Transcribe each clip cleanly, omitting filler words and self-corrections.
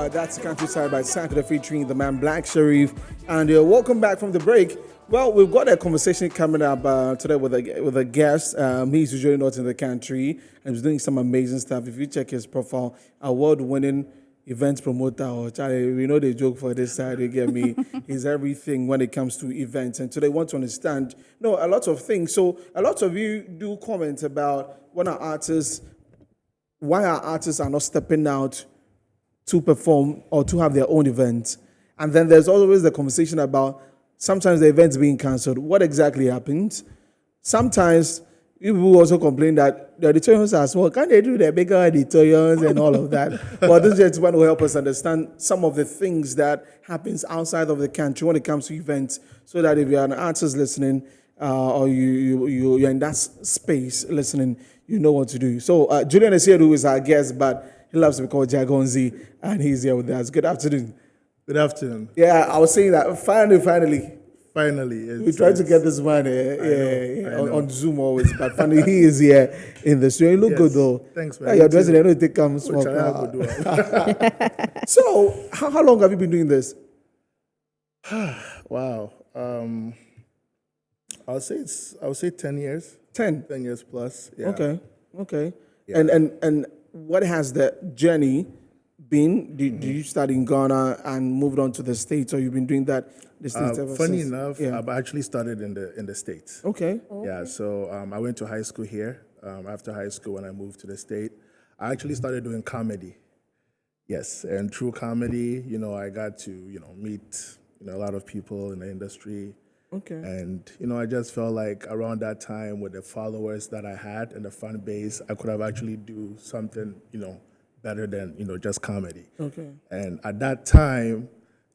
That's Countryside by Saturday featuring the man Black Sharif. And welcome back from the break. Well, we've got a conversation coming up today with a guest. He's usually not in the country and he's doing some amazing stuff. If you check his profile, award-winning event promoter, or Charlie, we know the joke for this side, you get me. He's everything when it comes to events. And today, I want to understand, a lot of things. So a lot of you do comment about why our artists are not stepping out to perform or to have their own events. And then there's always the conversation about sometimes the events being cancelled. What exactly happens? Sometimes people also complain that the auditoriums are small. Can't they do the bigger auditoriums and all of that? But this gentleman will help us understand some of the things that happens outside of the country when it comes to events, so that if you're an artist listening or you're in that space listening, you know what to do. So Julian is here, who is our guest, but he loves to be called JAGONZY, and he's here with us. Good afternoon. Good afternoon. Yeah, I was saying that finally. We tried to get this man on Zoom always, but finally he is here in the studio. You look good though. Thanks, man. You're dressing, I know it comes small. So, how long have you been doing this? Wow. I would say 10 years. 10 years plus. Yeah. Okay. Yeah. And what has the journey been? Did you start in Ghana and moved on to the States, or you've been doing that the States ever funny since? enough, I've actually started in the States. Okay. Yeah, so I went to high school here. After high school, when I moved to the States, I actually started doing comedy. Yes, and through comedy, I got to, meet, a lot of people in the industry. Okay. And, I just felt like around that time with the followers that I had and the fan base, I could have actually do something, better than, just comedy. Okay. And at that time,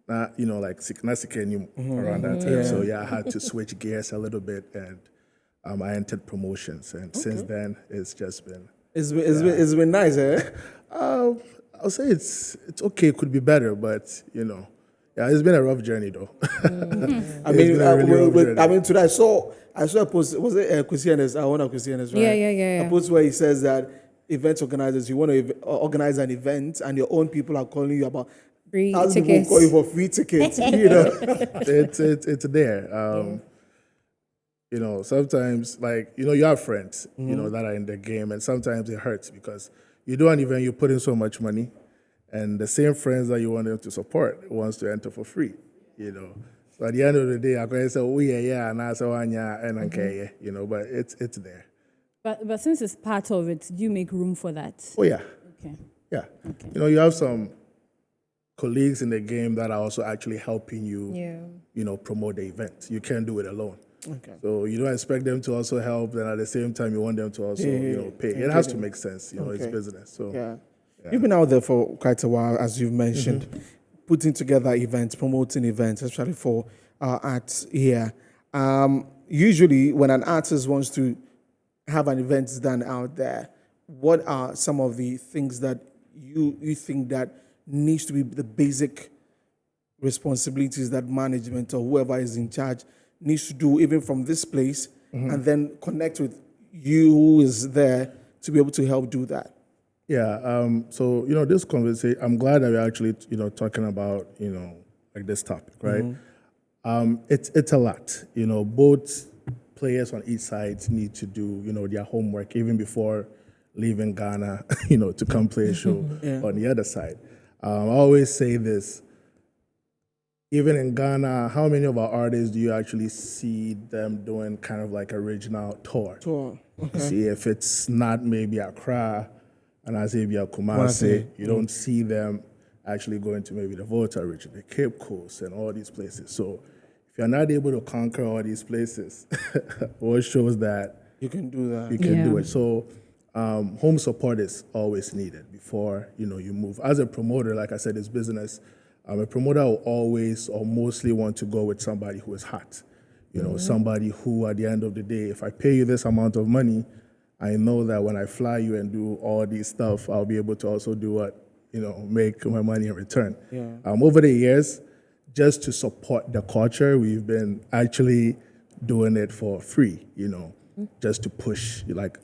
like Siknasike around that time. So I had to switch gears a little bit, and I entered promotions. And since then, it's just been... It's been nice, eh? I'll say it's okay. It could be better, but, it's been a rough journey, though. I mean, today I saw a post. Was it Christianes? I want to Christianes, right? Yeah. A post where he says that event organizers, you want to organize an event, and your own people are calling you about free tickets. People call you for free tickets. It's there. Sometimes you have friends, that are in the game, and sometimes it hurts because you do an event, you put in so much money. And the same friends that you want them to support wants to enter for free, So at the end of the day, I can say, and I say, but it's there. But since it's part of it, do you make room for that? Oh, yeah. Okay. Yeah. Okay. You have some colleagues in the game that are also actually helping you, promote the event. You can't do it alone. Okay. So you don't expect them to also help, and at the same time, you want them to also, pay. It has to make sense, it's business. So. Yeah. You've been out there for quite a while, as you've mentioned, putting together events, promoting events, especially for arts here. Usually, when an artist wants to have an event done out there, what are some of the things that you think that needs to be the basic responsibilities that management or whoever is in charge needs to do, even from this place, and then connect with you who is there to be able to help do that? Yeah, so, this conversation, I'm glad that we're actually, talking about, like this topic, right? It's a lot, both players on each side need to do, their homework even before leaving Ghana, to come play a show on the other side. I always say this, even in Ghana, how many of our artists do you actually see them doing kind of like a regional tour? Okay. See, if it's not maybe Accra, and I say via Kumasi, you don't see them actually going to maybe the Volta region, the Cape Coast, and all these places. So if you're not able to conquer all these places, what shows that you can do that. You can do it. So home support is always needed before you move. As a promoter, like I said, it's business. A promoter will always or mostly want to go with somebody who is hot. Somebody who, at the end of the day, if I pay you this amount of money, I know that when I fly you and do all these stuff, I'll be able to also do what, make my money in return. Yeah. Over the years, just to support the culture, we've been actually doing it for free, just to push, like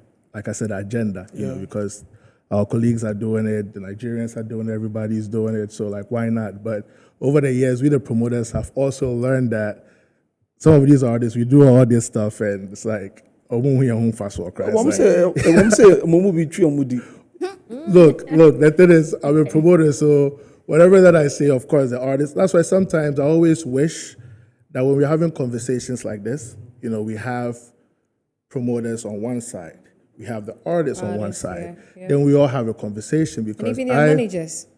I said, agenda, because Our colleagues are doing it. The Nigerians are doing it. Everybody's doing it. So like, why not? But over the years, we the promoters have also learned that some of these artists, we do all this stuff, and it's like, look, the thing is, I'm a promoter, so whatever that I say, of course, the artist. That's why sometimes I always wish that when we're having conversations like this, we have promoters on one side, we have the artists on one side, then we all have a conversation because even the managers.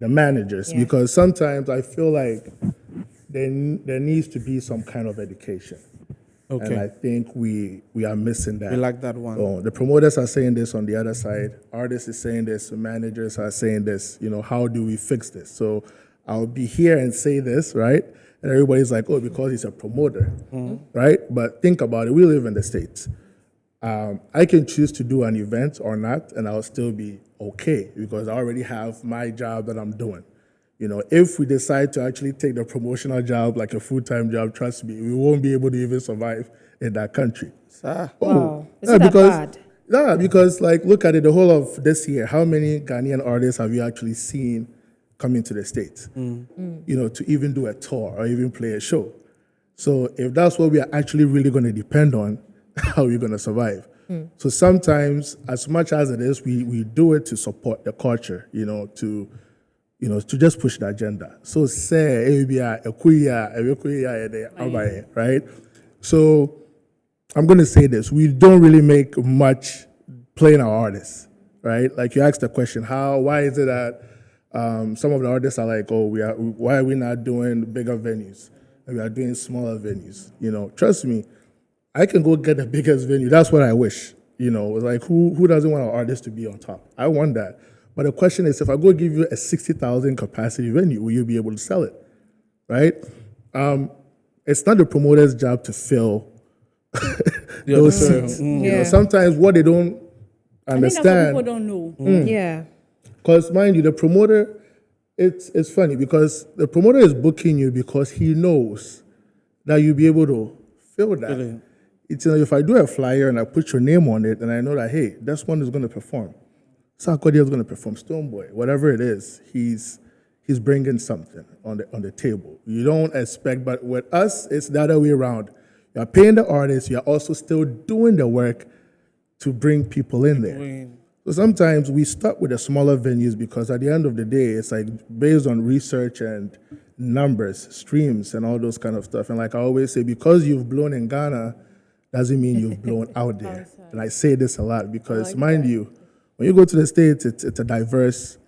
The managers, because sometimes I feel like there needs to be some kind of education. Okay. And I think we are missing that. We like that one. Oh, the promoters are saying this on the other side. Artists is saying this. Managers are saying this. How do we fix this? So I'll be here and say this, right? And everybody's like, oh, because he's a promoter, right? But think about it. We live in the States. I can choose to do an event or not, and I'll still be okay because I already have my job that I'm doing. If we decide to actually take the promotional job like a full-time job, trust me, we won't be able to even survive in that country. Wow. Is that bad? Yeah, because look at it, the whole of this year, how many Ghanaian artists have you actually seen coming to the States? To even do a tour or even play a show. So if that's what we are actually really going to depend on, how are we going to survive? So sometimes, as much as it is, we do it to support the culture, to just push the agenda. So say, right? So I'm going to say this. We don't really make much playing our artists, right? Like you asked the question, why is it that some of the artists are like, why are we not doing bigger venues? And we are doing smaller venues. Trust me, I can go get the biggest venue. That's what I wish. Like who doesn't want our artists to be on top? I want that. But the question is, if I go give you a 60,000 capacity venue, will you be able to sell it, right? It's not the promoter's job to fill those seats. Sometimes what they don't understand. I think that's what people don't know. Yeah. Because mind you, the promoter, it's funny because the promoter is booking you because he knows that you'll be able to fill that. Really? If I do a flyer and I put your name on it and I know that, hey, this one is going to perform. Sarkodie is going to perform, Stoneboy, whatever it is, he's bringing something on the table. You don't expect, but with us, it's the other way around. You're paying the artist, you're also still doing the work to bring people in there. So sometimes we start with the smaller venues because at the end of the day, it's like based on research and numbers, streams, and all those kind of stuff. And like I always say, because you've blown in Ghana, doesn't mean you've blown out there. And I say this a lot because, mind you, when you go to the States, it's a diverse,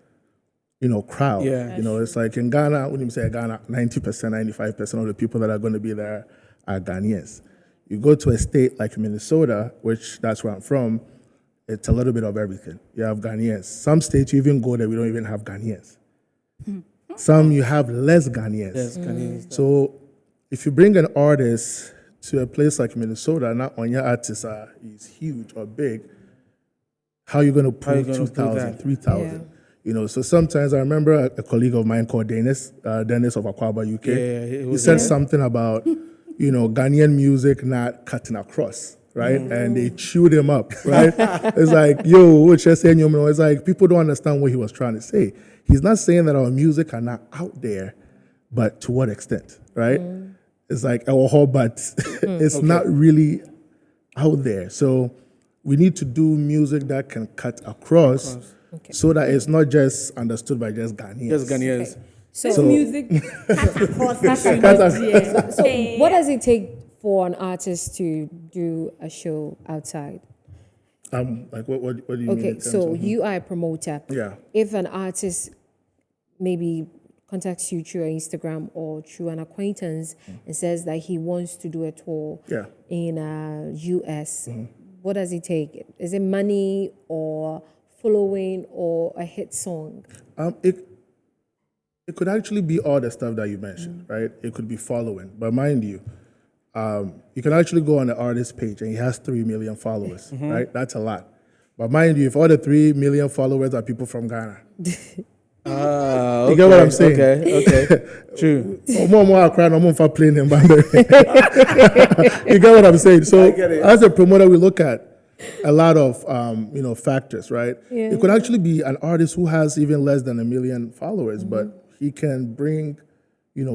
crowd. Yeah. It's like in Ghana, when you say Ghana, 90%, 95% of the people that are going to be there are Ghanaians. You go to a state like Minnesota, which that's where I'm from, it's a little bit of everything. You have Ghanaians. Some states you even go there, we don't even have Ghanaians. Some you have less Ghanaians. Yes, Ghanaians. So if you bring an artist to a place like Minnesota, not on your artist is huge or big, how are you going to pull 2,000, 3,000? So sometimes I remember a colleague of mine called Dennis of Akwaba, UK. He said something about, Ghanaian music not cutting across, right? And they chewed him up, right? It's like, it's like people don't understand what he was trying to say. He's not saying that our music are not out there, but to what extent, right? It's like our whole, but it's not really out there. So we need to do music that can cut across. So that it's not just understood by just Ghanaians. Just Ghanaians. Okay. So music cut across. So what does it take for an artist to do a show outside? Like what do you mean? Okay, so you are a promoter. Yeah. If an artist maybe contacts you through Instagram or through an acquaintance and says that he wants to do a tour in US, what does it take? Is it money or following or a hit song? It could actually be all the stuff that you mentioned, right? It could be following, but mind you, you can actually go on the artist page and he has 3 million followers, right? That's a lot. But mind you, if all the 3 million followers are people from Ghana, you get what I'm saying? Okay. True. You get what I'm saying? So as a promoter, we look at, a lot of factors, right? Yeah. It could actually be an artist who has even less than 1 million followers, but he can bring,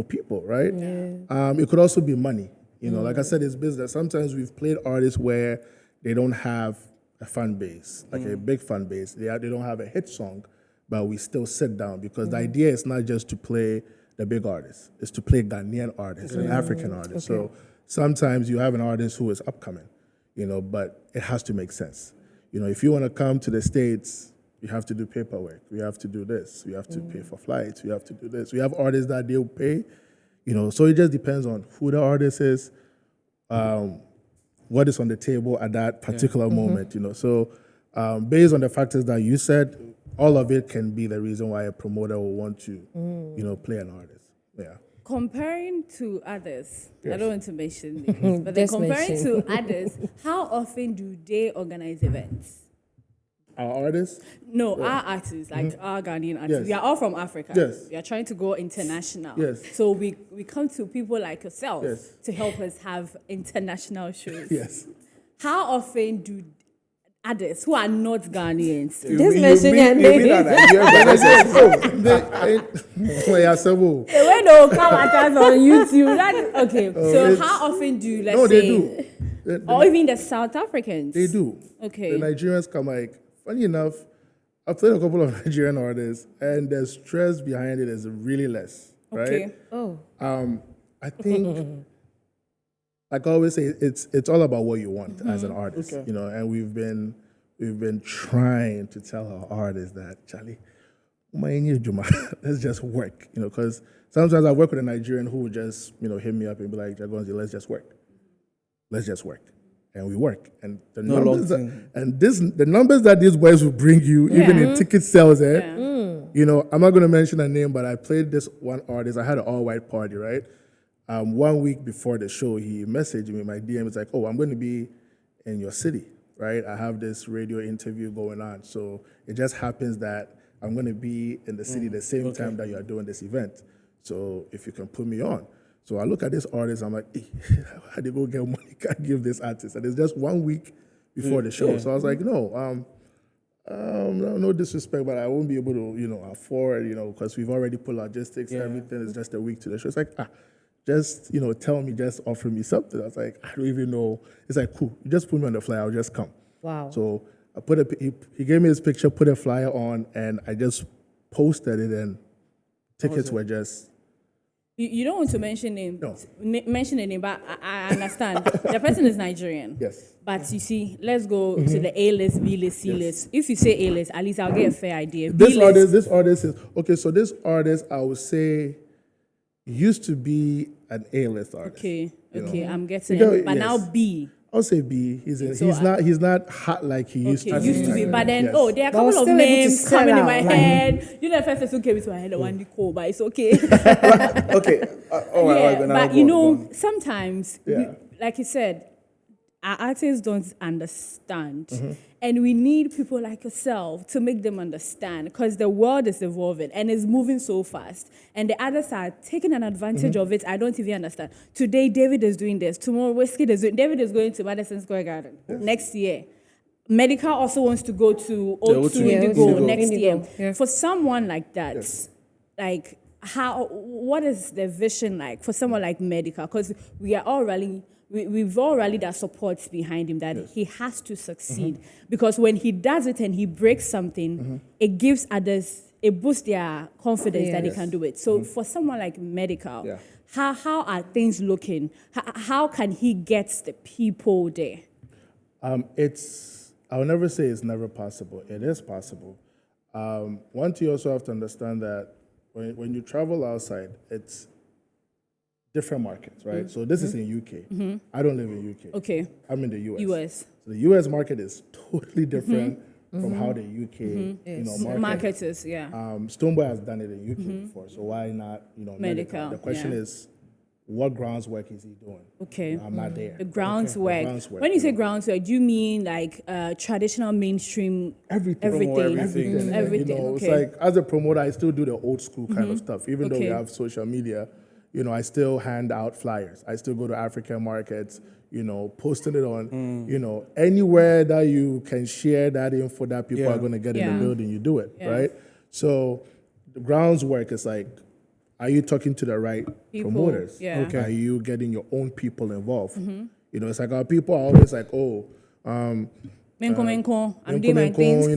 people, right? It could also be money. Like I said, it's business. Sometimes we've played artists where they don't have a fan base, like a big fan base. They don't have a hit song, but we still sit down because the idea is not just to play the big artists, it's to play Ghanaian artists and African artists. So sometimes you have an artist who is upcoming, but it has to make sense. If you want to come to the States, you have to do paperwork. We have to do this. We have to pay for flights. We have to do this. We have artists that they'll pay, so it just depends on who the artist is, what is on the table at that particular moment, So based on the factors that you said, all of it can be the reason why a promoter will want to, play an artist. Yeah. Comparing to others, I Yes. don't want to mention names, but then Just comparing mention. to others, how often do they organize events? Our artists? No, our artists, like our Ghanaian artists, Yes. we are all from Africa. Yes. We are trying to go international. Yes. So we come to people like yourself Yes. to help us have international shows. Yes. How often do others who are not Ghanaians? Just mention your name. The way they will come at us on YouTube. Okay, so how often do, let's No, say, they do. or even the South Africans? They do. Okay. The Nigerians come funny enough, I've played a couple of Nigerian artists, and the stress behind it is really less, right? Okay. Oh. I think, like I always say, it's all about what you want as an artist, and we've been trying to tell our artists that, Charlie, let's just work, because sometimes I work with a Nigerian who would just, hit me up and be like, Jagonzy, let's just work. Let's just work. And we work. And the numbers the numbers that these boys will bring you, even in ticket sales, I'm not going to mention a name, but I played this one artist. I had an all-white party, right? 1 week before the show, he messaged me, my DM, it's like, oh, I'm going to be in your city, right? I have this radio interview going on. So it just happens that I'm going to be in the city the same time that you are doing this event. So if you can put me on. So I look at this artist, I'm like, hey, how do you go get money? Can't give this artist. And it's just 1 week before the show. So I was like, no disrespect, but I won't be able to, afford, because we've already put logistics, everything is just a week to the show. It's like, just, tell me, just offer me something. I was like, I don't even know. It's like, cool, you just put me on the flyer, I'll just come. Wow. So I he gave me his picture, put a flyer on, and I just posted it, and tickets were just... You don't want to mention name. No. Mention a name, but I understand. The person is Nigerian. Yes. But you see, let's go to the A-list, B-list, C-list. If you say A-list, at least I'll get a fair idea. This artist is... Okay, so this artist, I would say, used to be an A-list artist. Okay, I'm getting Because- it. But now B. I'll say B. He's not hot like he used to be. Used to be, but then Yes. there are a But I was couple of still able to names sell coming in out, my like- head. The first person came into my head, the one Nicole, but it's okay. Okay. All right. Yeah, Now but go on. sometimes, like you said, our artists don't understand. Mm-hmm. And we need people like yourself to make them understand because the world is evolving and it's moving so fast. And the others are taking an advantage Mm-hmm. of it. I don't even understand. Today, David is doing this. Tomorrow, Whiskey is doing David is going to Madison Square Garden next year. Medical also wants to go to O2 Yeah, Indigo Indigo. next year. Indigo, yeah. For someone like that, like what is the vision like for someone like Medical? Because we are all rallying, we've all rallied our supports behind him that he has to succeed. Because when he does it and he breaks something, it gives others, it boosts their confidence that he can do it. So for someone like Medical, how are things looking? How can he get the people there? I'll never say it's never possible. It is possible. One thing you also have to understand that when you travel outside, it's different markets, right? So this is in UK. I don't live in UK. Okay. I'm in the US. US. So the US market is totally different from how the UK Market is, yeah. Stoneboy has done it in UK before, so why not Medical, The question is, what groundswork is he doing? Okay. I'm not there. The groundswork. groundswork, When you say groundswork, do you mean like traditional mainstream? Everything. Everything. It's like as a promoter, I still do the old school kind of stuff, even though we Okay. have social media. I still hand out flyers. I still go to African markets, posting it on, anywhere that you can share that info that people are going to get in the building, you do it, right? So the grounds work is like, are you talking to the right promoters? Yeah. Okay. Are you getting your own people involved? It's like our people are always like, Menko, I'm doing my things.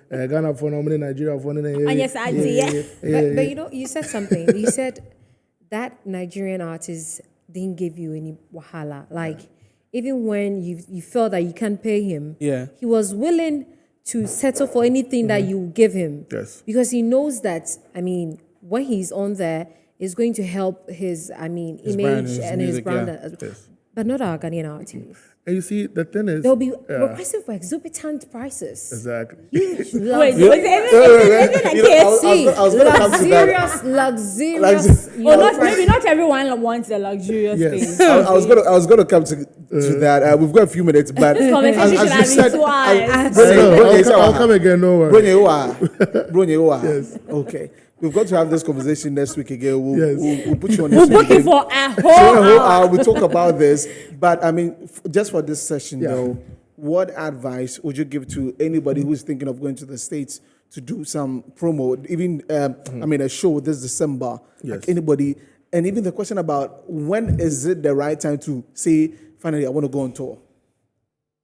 Ghana for Nigeria for yes, I do. But you said something. You said that Nigerian artist didn't give you any wahala. Like, even when you felt that you can't pay him, he was willing to settle for anything that you give him. Yes. Because he knows that, when he's on there, it's going to help his image and his brand. Yes. But not our Ghanaian artists. And you see, the thing is, they'll be requesting for exorbitant prices. Exactly. Wait, luxurious. Maybe not everyone wants the luxurious thing. I was going to come to that. We've got a few minutes, but as you said, I'll come again. No worries. Yes. Okay. We've got to have this conversation next week again. We'll put you on this. We're looking for a whole hour. We'll talk about this. But just for this session, though, what advice would you give to anybody who's thinking of going to the States to do some promo, even a show this December? Yes. Like anybody, and even the question about when is it the right time to say, finally, I want to go on tour?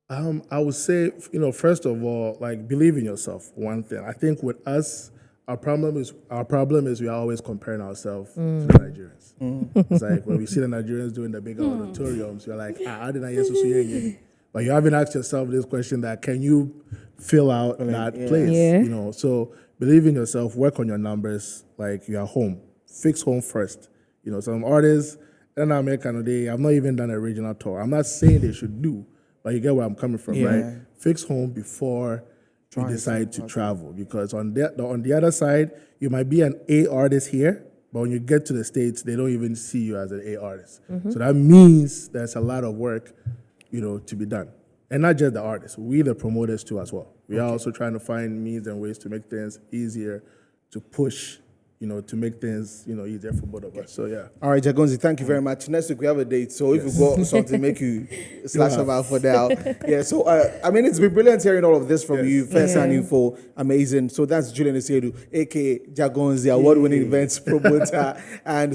I would say, first of all, like, believe in yourself. One thing. I think with us, our problem is we are always comparing ourselves to the Nigerians. It's like when we see the Nigerians doing the big auditoriums, you're like, how did I get so? But you haven't asked yourself this question: that can you fill out that place? Yeah. So believe in yourself, work on your numbers. Like, you are home, fix home first. Some artists, and I'm not even done a regional tour. I'm not saying they should do, but you get where I'm coming from, right? Fix home before you decide to travel, because on the other side, you might be an A artist here, but when you get to the States, they don't even see you as an A artist. So that means there's a lot of work, to be done. And not just the artists, we the promoters too as well. We are also trying to find means and ways to make things easier, to push, to make things, easier for both of us. So, yeah. All right, Jagonzi, thank you very much. Next week we have a date, so if you've got something, make you slash about for now. So, it's been brilliant hearing all of this from you. First-hand info, amazing. So that's Julian Esedu, a.k.a. Jagonzi, award-winning events promoter, and